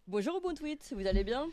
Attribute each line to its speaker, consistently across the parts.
Speaker 1: Bonjour Ubuntuit, vous allez bien?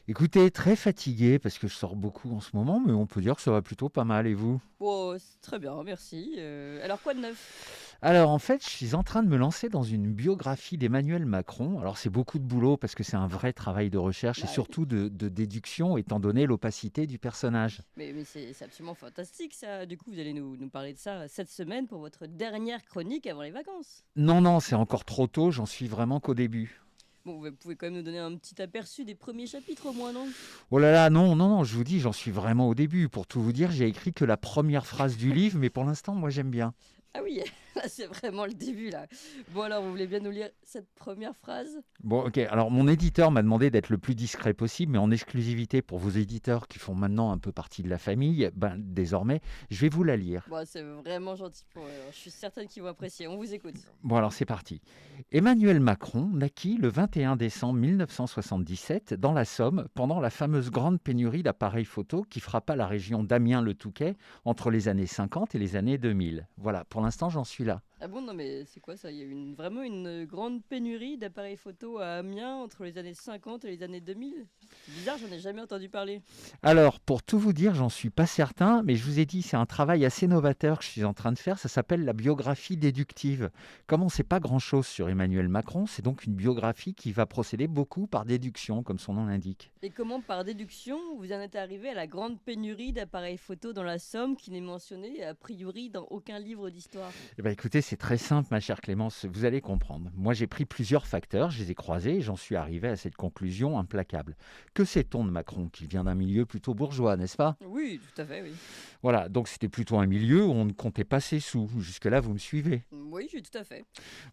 Speaker 2: Écoutez, très fatigué parce que je sors beaucoup en ce moment, mais on peut dire que ça va plutôt pas mal. Et vous?
Speaker 1: Oh, c'est très bien, merci. Alors quoi de neuf?
Speaker 2: Alors en fait, je suis en train de me lancer dans une biographie d'Emmanuel Macron. Alors c'est beaucoup de boulot parce que c'est un vrai travail de recherche et
Speaker 1: Bah oui.
Speaker 2: surtout de déduction étant donné l'opacité du personnage.
Speaker 1: Mais c'est absolument fantastique ça. Du coup, vous allez nous parler de ça cette semaine pour votre dernière chronique avant les vacances.
Speaker 2: Non, non, c'est encore trop tôt, j'en suis vraiment qu'au début.
Speaker 1: Bon, vous pouvez quand même nous donner un petit aperçu des premiers chapitres au moins, non?
Speaker 2: Oh là là, non, non, non, je vous dis, j'en suis vraiment au début. Pour tout vous dire, j'ai écrit que la première phrase du livre, mais pour l'instant, moi j'aime bien.
Speaker 1: Ah oui, là c'est vraiment le début là. Bon alors, vous voulez bien nous lire cette première phrase?
Speaker 2: Bon, ok. Alors, mon éditeur m'a demandé d'être le plus discret possible, mais en exclusivité pour vos éditeurs qui font maintenant un peu partie de la famille, ben, désormais, je vais vous la lire.
Speaker 1: Bon, c'est vraiment gentil pour eux. Alors, je suis certaine qu'ils vont apprécier. On vous écoute.
Speaker 2: Bon, alors c'est parti. Emmanuel Macron naquit le 21 décembre 1977 dans la Somme pendant la fameuse grande pénurie d'appareils photo qui frappa la région d'Amiens-le-Touquet entre les années 50 et les années 2000. Voilà, pour l'instant, j'en suis là.
Speaker 1: Ah bon, non, mais c'est quoi ça? Il y a eu vraiment une grande pénurie d'appareils photo à Amiens entre les années 50 et les années 2000. C'est bizarre, j'en ai jamais entendu parler.
Speaker 2: Alors, pour tout vous dire, j'en suis pas certain, mais je vous ai dit, c'est un travail assez novateur que je suis en train de faire. Ça s'appelle la biographie déductive. Comme on ne sait pas grand-chose sur Emmanuel Macron, c'est donc une biographie qui va procéder beaucoup par déduction, comme son nom l'indique.
Speaker 1: Et comment, par déduction, vous en êtes arrivé à la grande pénurie d'appareils photo dans la Somme qui n'est mentionnée a priori dans aucun livre d'histoire?
Speaker 2: Eh ben, écoutez, c'est très simple, ma chère Clémence, vous allez comprendre. Moi, j'ai pris plusieurs facteurs, je les ai croisés et j'en suis arrivé à cette conclusion implacable. Que sait-on de Macron, qu'il vient d'un milieu plutôt bourgeois, n'est-ce pas?
Speaker 1: Oui, tout à fait, oui.
Speaker 2: Voilà, donc c'était plutôt un milieu où on ne comptait pas ses sous. Jusque-là, vous me suivez?
Speaker 1: Oui, oui, tout à fait.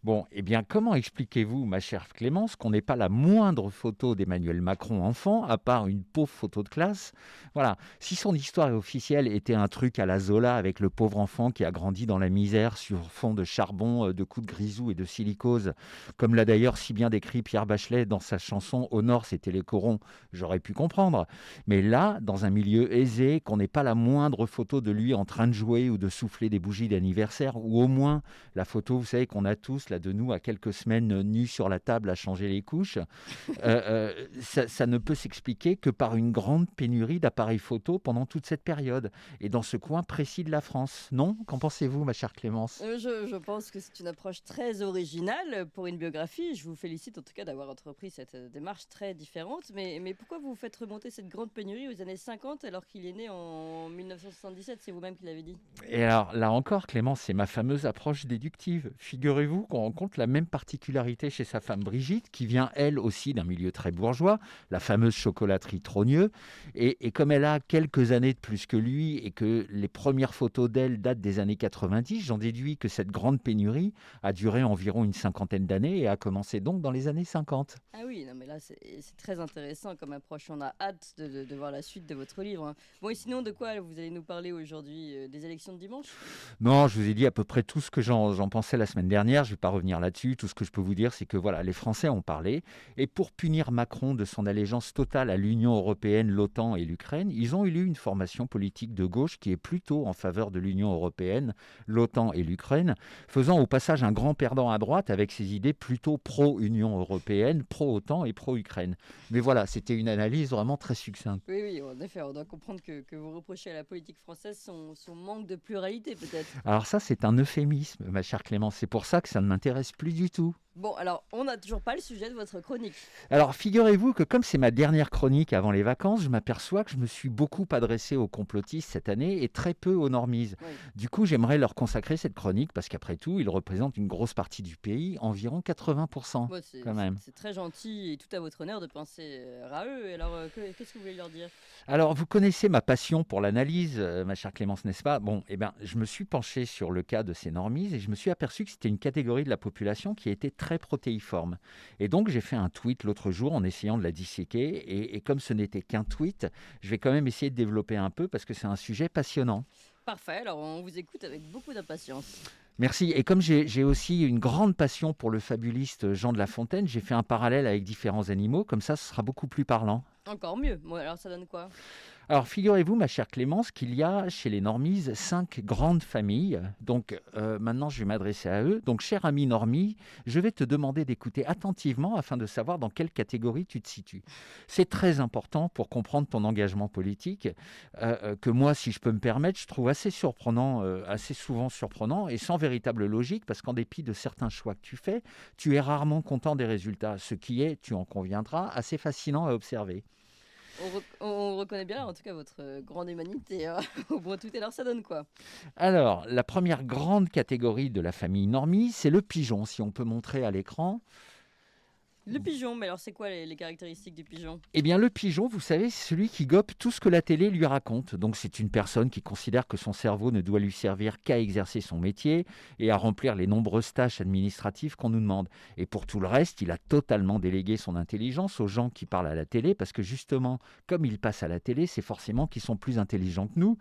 Speaker 2: Bon, eh bien, comment expliquez-vous, ma chère Clémence, qu'on n'ait pas la moindre photo d'Emmanuel Macron enfant, à part une pauvre photo de classe? Voilà, si son histoire officielle était un truc à la Zola avec le pauvre enfant qui a grandi dans la misère sur fond de charbon, de coups de grisou et de silicose, comme l'a d'ailleurs si bien décrit Pierre Bachelet dans sa chanson Au Nord, c'était les corons, j'aurais pu comprendre. Mais là, dans un milieu aisé, qu'on n'ait pas la moindre photo de lui en train de jouer ou de souffler des bougies d'anniversaire, ou au moins la photo, vous savez, qu'on a tous là de nous à quelques semaines nus sur la table à changer les couches, ça ne peut s'expliquer que par une grande pénurie d'appareils photo pendant toute cette période et dans ce coin précis de la France. Non? Qu'en pensez-vous, ma chère Clémence?
Speaker 1: Je pense que c'est une approche très originale pour une biographie. Je vous félicite en tout cas d'avoir entrepris cette démarche très différente. Mais pourquoi vous faites remonter cette grande pénurie aux années 50 alors qu'il est né en 1977? C'est vous-même qui l'avez dit.
Speaker 2: Et alors, là encore, Clémence, c'est ma fameuse approche déductive. Figurez-vous qu'on rencontre la même particularité chez sa femme Brigitte, qui vient elle aussi d'un milieu très bourgeois, la fameuse chocolaterie Trogneux. Et comme elle a quelques années de plus que lui et que les premières photos d'elle datent des années 90, j'en déduis que cette grande pénurie a duré environ une cinquantaine d'années et a commencé donc dans les années 50.
Speaker 1: Ah oui, non mais là c'est très intéressant comme approche. On a hâte de voir la suite de votre livre, hein. Bon et sinon de quoi vous allez nous parler aujourd'hui? Des élections de dimanche?
Speaker 2: Non, je vous ai dit à peu près tout ce que j'en pensais la semaine dernière. Je ne vais pas revenir là-dessus. Tout ce que je peux vous dire, c'est que voilà, les Français ont parlé. Et pour punir Macron de son allégeance totale à l'Union européenne, l'OTAN et l'Ukraine, ils ont élu une formation politique de gauche qui est plutôt en faveur de l'Union européenne, l'OTAN et l'Ukraine, faisant au passage un grand perdant à droite avec ses idées plutôt pro-Union européenne, pro-OTAN et pro-Ukraine. Mais voilà, c'était une analyse vraiment très succincte.
Speaker 1: Oui, oui, en effet, on doit comprendre que vous reprochez à la politique française son manque de pluralité peut-être.
Speaker 2: Alors ça, c'est un euphémisme, ma chère Clémence. C'est pour ça que ça ne m'intéresse plus du tout.
Speaker 1: Bon, alors, on n'a toujours pas le sujet de votre chronique.
Speaker 2: Alors, figurez-vous que comme c'est ma dernière chronique avant les vacances, je m'aperçois que je me suis beaucoup adressé aux complotistes cette année et très peu aux normies.
Speaker 1: Oui.
Speaker 2: Du coup, j'aimerais leur consacrer cette chronique parce qu'après tout, ils représentent une grosse partie du pays, environ 80%
Speaker 1: Bon,
Speaker 2: quand même.
Speaker 1: c'est très gentil et tout à votre honneur de penser à eux. Et alors, qu'est-ce que vous voulez leur dire?
Speaker 2: Alors, vous connaissez ma passion pour l'analyse, ma chère Clémence, n'est-ce pas? Bon, eh bien, je me suis penché sur le cas de ces normies et je me suis aperçu que c'était une catégorie de la population qui était très protéiforme. Et donc, j'ai fait un tweet l'autre jour en essayant de la disséquer. Et comme ce n'était qu'un tweet, je vais quand même essayer de développer un peu parce que c'est un sujet passionnant.
Speaker 1: Parfait, alors on vous écoute avec beaucoup d'impatience.
Speaker 2: Merci. Et comme j'ai aussi une grande passion pour le fabuliste Jean de La Fontaine, j'ai fait un parallèle avec différents animaux. Comme ça, ce sera beaucoup plus parlant.
Speaker 1: Encore mieux. Bon, alors ça donne quoi?
Speaker 2: Alors, figurez-vous, ma chère Clémence, qu'il y a chez les normies 5 grandes familles. Donc, maintenant, je vais m'adresser à eux. Donc, cher ami normie, je vais te demander d'écouter attentivement afin de savoir dans quelle catégorie tu te situes. C'est très important pour comprendre ton engagement politique, que moi, si je peux me permettre, je trouve assez surprenant, assez souvent surprenant et sans véritable logique, parce qu'en dépit de certains choix que tu fais, tu es rarement content des résultats, ce qui est, tu en conviendras, assez fascinant à observer.
Speaker 1: On reconnaît bien, en tout cas, votre grande humanité. Au moins, tout est alors, ça donne quoi?
Speaker 2: Alors, la première grande catégorie de la famille normie, c'est le pigeon, si on peut montrer à l'écran.
Speaker 1: Le pigeon, mais alors, c'est quoi les caractéristiques du pigeon?
Speaker 2: Eh bien, le pigeon, vous savez, c'est celui qui gobe tout ce que la télé lui raconte. Donc, c'est une personne qui considère que son cerveau ne doit lui servir qu'à exercer son métier et à remplir les nombreuses tâches administratives qu'on nous demande. Et pour tout le reste, il a totalement délégué son intelligence aux gens qui parlent à la télé, parce que justement, comme ils passent à la télé, c'est forcément qu'ils sont plus intelligents que nous.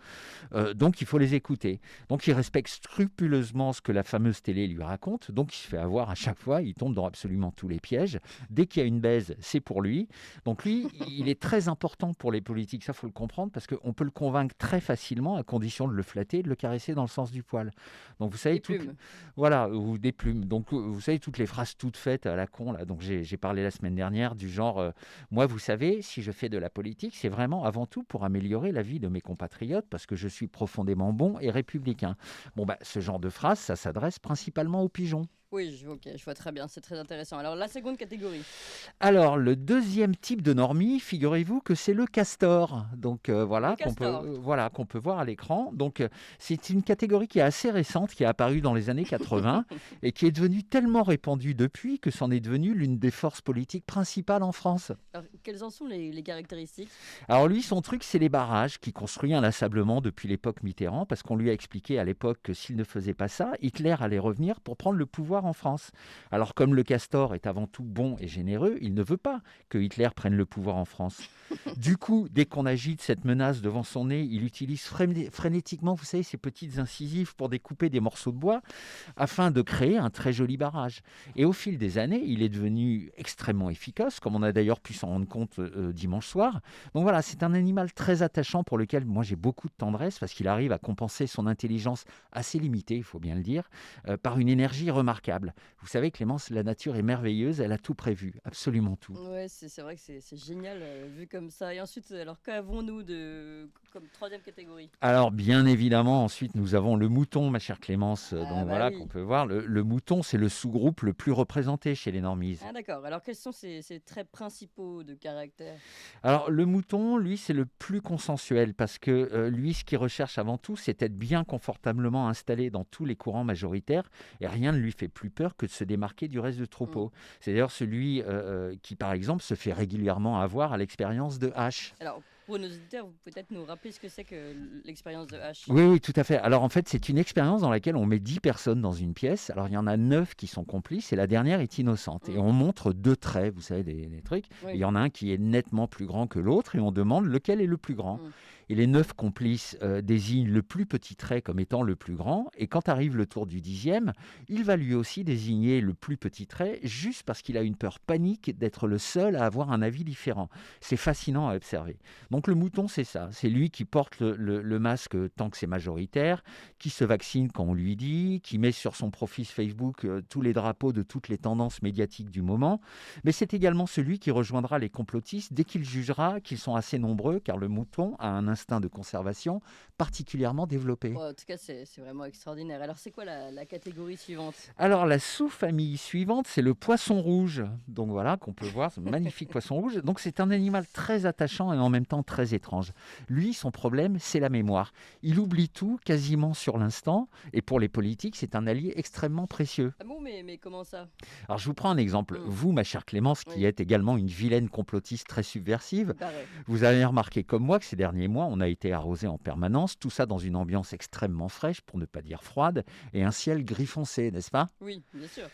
Speaker 2: Donc, il faut les écouter. Donc, il respecte scrupuleusement ce que la fameuse télé lui raconte. Donc, il se fait avoir à chaque fois. Il tombe dans absolument tous les pièges. Dès qu'il y a une baise, c'est pour lui. Donc, lui, il est très important pour les politiques. Ça, il faut le comprendre, parce qu'on peut le convaincre très facilement à condition de le flatter et de le caresser dans le sens du poil. Donc, vous savez,
Speaker 1: Des plumes.
Speaker 2: voilà, ou des plumes. Donc, vous savez, toutes les phrases toutes faites à la con, là. Donc, j'ai parlé la semaine dernière du genre moi, vous savez, si je fais de la politique, c'est vraiment avant tout pour améliorer la vie de mes compatriotes, parce que je suis profondément bon et républicain. Bon, bah, ce genre de phrase, ça s'adresse principalement aux pigeons.
Speaker 1: Oui, ok, je vois très bien, c'est très intéressant. Alors, la seconde catégorie.
Speaker 2: Alors, le deuxième type de normie, figurez-vous que c'est le castor. Donc,
Speaker 1: Le
Speaker 2: voilà,
Speaker 1: castor.
Speaker 2: voilà, qu'on peut voir à l'écran. Donc, c'est une catégorie qui est assez récente, qui est apparue dans les années 80 et qui est devenue tellement répandue depuis que c'en est devenu l'une des forces politiques principales en France.
Speaker 1: Alors, quelles en sont les caractéristiques?
Speaker 2: Alors lui, son truc, c'est les barrages qu'il construit inlassablement depuis l'époque Mitterrand, parce qu'on lui a expliqué à l'époque que s'il ne faisait pas ça, Hitler allait revenir pour prendre le pouvoir en France. Alors comme le castor est avant tout bon et généreux, il ne veut pas que Hitler prenne le pouvoir en France. Du coup, dès qu'on agite cette menace devant son nez, il utilise frénétiquement, vous savez, ces petites incisives pour découper des morceaux de bois afin de créer un très joli barrage. Et au fil des années, il est devenu extrêmement efficace, comme on a d'ailleurs pu s'en rendre compte dimanche soir. Donc voilà, c'est un animal très attachant pour lequel moi j'ai beaucoup de tendresse, parce qu'il arrive à compenser son intelligence assez limitée, il faut bien le dire, par une énergie remarquable. Vous savez, Clémence, la nature est merveilleuse, elle a tout prévu, absolument tout.
Speaker 1: Ouais, c'est vrai que c'est génial vu comme ça. Et ensuite, alors qu'avons-nous comme troisième catégorie?
Speaker 2: Alors, bien évidemment, ensuite, nous avons le mouton, ma chère Clémence,
Speaker 1: Ah
Speaker 2: donc
Speaker 1: bah
Speaker 2: voilà, qu'on
Speaker 1: oui.
Speaker 2: peut voir. Le mouton, c'est le sous-groupe le plus représenté chez les normies.
Speaker 1: Ah d'accord. Alors quels sont ces traits principaux de caractère?
Speaker 2: Alors, le mouton, lui, c'est le plus consensuel, parce que lui, ce qu'il recherche avant tout, c'est être bien confortablement installé dans tous les courants majoritaires, et rien ne lui fait plus peur que de se démarquer du reste du
Speaker 1: Hmm.
Speaker 2: troupeau. C'est d'ailleurs celui qui, par exemple, se fait régulièrement avoir à l'expérience de H.
Speaker 1: Alors pour nos auditeurs, vous pouvez peut-être nous rappeler ce que c'est que l'expérience de H.
Speaker 2: Oui, oui, tout à fait. Alors en fait, c'est une expérience dans laquelle on met 10 personnes dans une pièce. Alors il y en a 9 qui sont complices et la dernière est innocente. Et
Speaker 1: Hmm.
Speaker 2: on montre deux traits, vous savez, des trucs. Et il
Speaker 1: Oui.
Speaker 2: y en a un qui est nettement plus grand que l'autre et on demande lequel est le plus grand.
Speaker 1: Hmm.
Speaker 2: Et les 9 complices désignent le plus petit trait comme étant le plus grand. Et quand arrive le tour du 10e, il va lui aussi désigner le plus petit trait, juste parce qu'il a une peur panique d'être le seul à avoir un avis différent. C'est fascinant à observer. Donc le mouton, c'est ça. C'est lui qui porte le masque tant que c'est majoritaire, qui se vaccine quand on lui dit, qui met sur son profil Facebook tous les drapeaux de toutes les tendances médiatiques du moment. Mais c'est également celui qui rejoindra les complotistes dès qu'il jugera qu'ils sont assez nombreux, car le mouton a un instinct de conservation particulièrement développé.
Speaker 1: Bon, en tout cas, c'est vraiment extraordinaire. Alors c'est quoi la catégorie suivante?
Speaker 2: Alors, la sous-famille suivante, c'est le poisson rouge. Donc voilà, qu'on peut voir, ce magnifique poisson rouge. Donc c'est un animal très attachant et en même temps très étrange. Lui, son problème, c'est la mémoire. Il oublie tout quasiment sur l'instant. Et pour les politiques, c'est un allié extrêmement précieux.
Speaker 1: Ah bon, mais comment ça?
Speaker 2: Alors, je vous prends un exemple.
Speaker 1: Hmm.
Speaker 2: Vous, ma chère Clémence, qui
Speaker 1: Oui,
Speaker 2: êtes également une vilaine complotiste très subversive,
Speaker 1: il paraît.
Speaker 2: vous avez remarqué comme moi que ces derniers mois, on a été arrosé en permanence, tout ça dans une ambiance extrêmement fraîche, pour ne pas dire froide, et un ciel gris foncé, n'est-ce pas?
Speaker 1: Oui, bien sûr.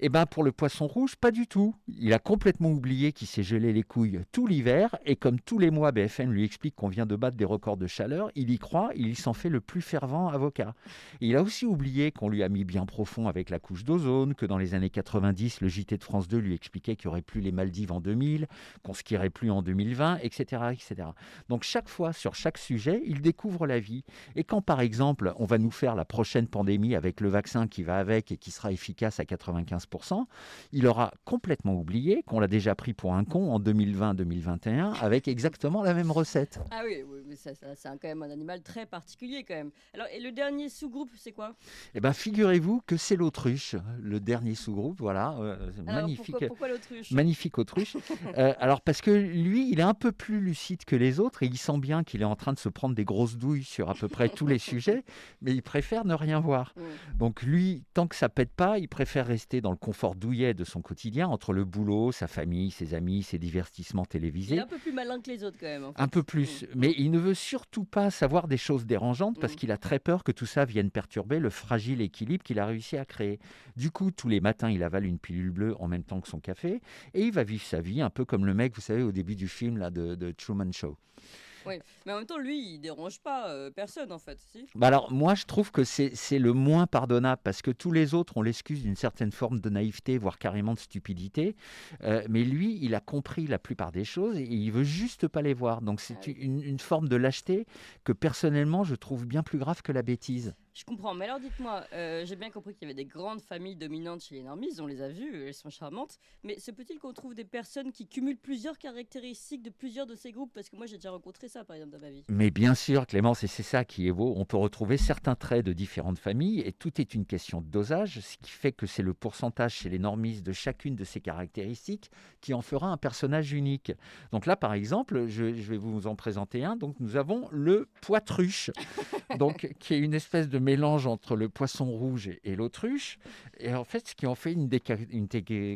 Speaker 2: Eh ben pour le poisson rouge, pas du tout. Il a complètement oublié qu'il s'est gelé les couilles tout l'hiver et comme tous les mois, BFM lui explique qu'on vient de battre des records de chaleur, il y croit, il s'en fait le plus fervent avocat. Et il a aussi oublié qu'on lui a mis bien profond avec la couche d'ozone, que dans les années 90, le JT de France 2 lui expliquait qu'il n'y aurait plus les Maldives en 2000, qu'on skierait plus en 2020, etc., etc. Donc chaque fois, sur chaque sujet, il découvre la vie. Et quand par exemple, on va nous faire la prochaine pandémie avec le vaccin qui va avec et qui sera efficace à 95%, il aura complètement oublié qu'on l'a déjà pris pour un con en 2020-2021 avec exactement la même recette.
Speaker 1: Ah oui, oui, mais c'est quand même un animal très particulier quand même. Alors, et le dernier sous-groupe, c'est quoi?
Speaker 2: Eh bien, figurez-vous que c'est l'autruche, le dernier sous-groupe, voilà,
Speaker 1: Alors,
Speaker 2: magnifique,
Speaker 1: pourquoi l'autruche?
Speaker 2: magnifique autruche. Alors, parce que lui, il est un peu plus lucide que les autres et il sent bien qu'il est en train de se prendre des grosses douilles sur à peu près tous les sujets, mais il préfère ne rien voir.
Speaker 1: Mm.
Speaker 2: Donc lui, tant que ça pète pas, il préfère rester dans le confort douillet de son quotidien, entre le boulot, sa famille, ses amis, ses divertissements
Speaker 1: Il est
Speaker 2: télévisés.
Speaker 1: un peu plus malin que les autres quand même, en
Speaker 2: Un
Speaker 1: fait.
Speaker 2: peu plus, mais il ne veut surtout pas savoir des choses dérangeantes parce
Speaker 1: Mm.
Speaker 2: qu'il a très peur que tout ça vienne perturber le fragile équilibre qu'il a réussi à créer. Du coup, tous les matins, il avale une pilule bleue en même temps que son café et il va vivre sa vie un peu comme le mec, vous savez, au début du film là, de Truman Show.
Speaker 1: Oui, mais en même temps, lui, il dérange pas personne en fait, si?
Speaker 2: Bah alors, moi, je trouve que c'est le moins pardonnable parce que tous les autres ont l'excuse d'une certaine forme de naïveté, voire carrément de stupidité. Mais lui, il a compris la plupart des choses et il veut juste pas les voir. Donc,
Speaker 1: Ah
Speaker 2: c'est
Speaker 1: oui.
Speaker 2: une forme de lâcheté que personnellement, je trouve bien plus grave que la bêtise.
Speaker 1: Je comprends, mais alors dites-moi, j'ai bien compris qu'il y avait des grandes familles dominantes chez les normies, on les a vues, elles sont charmantes, mais se peut-il qu'on trouve des personnes qui cumulent plusieurs caractéristiques de plusieurs de ces groupes? Parce que moi j'ai déjà rencontré ça par exemple dans ma vie.
Speaker 2: Mais bien sûr, Clémence, et c'est ça qui est beau, on peut retrouver certains traits de différentes familles et tout est une question de dosage, ce qui fait que c'est le pourcentage chez les normistes de chacune de ces caractéristiques qui en fera un personnage unique. Donc là, par exemple, je vais vous en présenter un. Donc nous avons le poitruche, donc, qui est une espèce de mélange entre le poisson rouge et l'autruche. Et en fait, ce qui en fait une des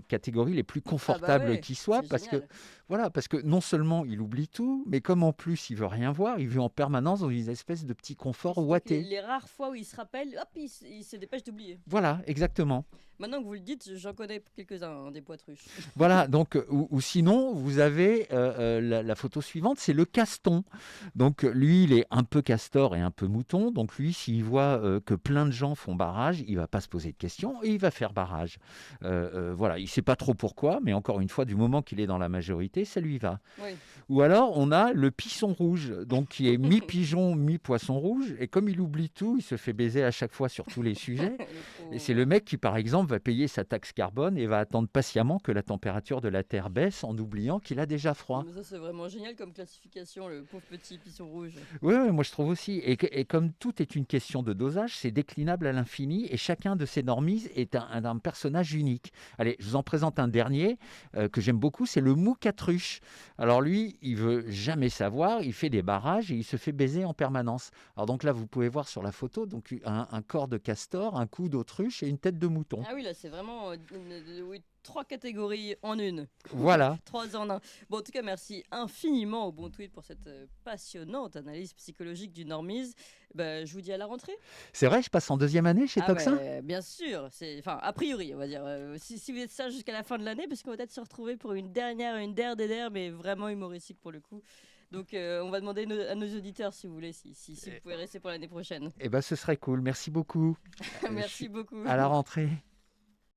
Speaker 2: catégories les plus
Speaker 1: Ah bah
Speaker 2: confortables
Speaker 1: ouais,
Speaker 2: qui soit,
Speaker 1: c'est
Speaker 2: parce que
Speaker 1: génial.
Speaker 2: voilà, parce que non seulement il oublie tout, mais comme en plus il veut rien voir, il vit en permanence dans une espèce de petit confort
Speaker 1: Donc
Speaker 2: ouaté.
Speaker 1: les rares fois où il se rappelle, hop, il se dépêche d'oublier.
Speaker 2: Voilà, exactement.
Speaker 1: Maintenant que vous le dites, j'en connais quelques-uns, hein, des poitruches.
Speaker 2: Voilà, donc, ou sinon, vous avez la photo suivante, c'est le caston. Donc, lui, il est un peu castor et un peu mouton. Donc, lui, s'il voit que plein de gens font barrage, il va pas se poser de questions et il va faire barrage. Voilà, il sait pas trop pourquoi, mais encore une fois, du moment qu'il est dans la majorité, ça lui va.
Speaker 1: Oui.
Speaker 2: Ou alors, on a le pisson rouge, donc qui est mi-pigeon, mi-poisson rouge. Et comme il oublie tout, il se fait baiser à chaque fois sur tous les sujets.
Speaker 1: Le
Speaker 2: Et c'est
Speaker 1: pauvre.
Speaker 2: le mec qui, par exemple, va payer sa taxe carbone et va attendre patiemment que la température de la Terre baisse en oubliant qu'il a déjà froid.
Speaker 1: Mais ça c'est vraiment génial comme classification, le pauvre petit pisson rouge.
Speaker 2: Oui, oui, moi je trouve aussi. Et comme tout est une question de dosage, c'est déclinable à l'infini et chacun de ces normies est un personnage unique. Allez, je vous en présente un dernier que j'aime beaucoup, c'est le moucatruche. Alors lui, il veut jamais savoir, il fait des barrages et il se fait baiser en permanence. Alors donc là, vous pouvez voir sur la photo donc un corps de castor, un cou d'autruche et une tête de mouton.
Speaker 1: Ah oui, là c'est vraiment oui, trois catégories en une.
Speaker 2: Voilà.
Speaker 1: Trois en un. Bon, en tout cas, merci infiniment au Bon Tweet pour cette passionnante analyse psychologique du normise. Bah, je vous dis à la rentrée.
Speaker 2: C'est vrai, je passe en deuxième année chez
Speaker 1: Ah
Speaker 2: Toxin.
Speaker 1: bah, bien sûr, enfin a priori on va dire. Si vous êtes ça jusqu'à la fin de l'année, parce qu'on va peut-être se retrouver pour une der des der, mais vraiment humoristique pour le coup. Donc on va demander à nos auditeurs si vous voulez, si vous pouvez rester pour l'année prochaine.
Speaker 2: Eh ben, ce serait cool. Merci beaucoup. Je
Speaker 1: Merci
Speaker 2: suis
Speaker 1: beaucoup.
Speaker 2: à la rentrée.